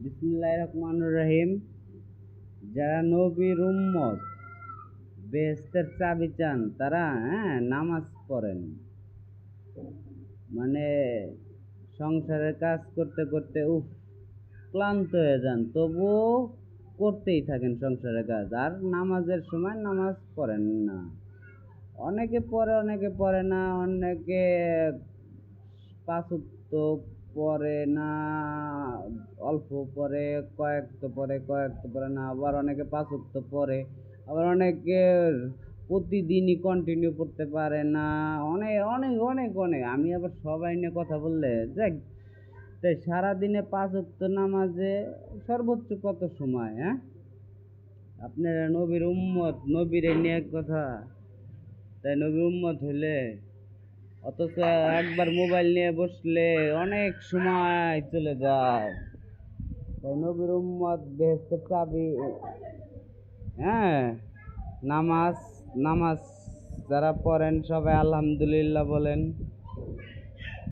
বিসমিল্লাহির রহমানির রহিম। যারা নবীর উম্মত বেহেশতের চাবি চান তারা নামাজ পড়েন। মানে সংসারের কাজ করতে করতে ক্লান্ত হয়ে যান, তবুও করতেই থাকেন সংসারের কাজ, আর নামাজের সময় নামাজ পড়েন না। অনেকে পড়ে, অনেকে পড়ে না। অনেকে পাঁচ ওয়াক্ত পড়ে না, অল্প পড়ে, কয়েকটা পড়ে না। আবার অনেকে পাঁচ ওয়াক্ত পড়ে, আবার অনেকে প্রতিদিনই কন্টিনিউ পড়তে পারে না। অনেক অনেক অনেক অনেক আমি আবার সবাই নিয়ে কথা বললে দেখ, তাই সারাদিনে পাঁচ ওয়াক্ত নামাজে সর্বোচ্চ কত সময়? আপনারা নবীর উম্মত, নবীর নিয়ে কথা, তাই নবীর উম্মত হইলে অথচ একবার মোবাইল নিয়ে বসলে অনেক সময় চলে যায়। তাই নবীর উম্মত বেহেশতের চাবি। হ্যাঁ, নামাজ নামাজ যারা পড়েন সবাই আলহামদুলিল্লাহ বলেন।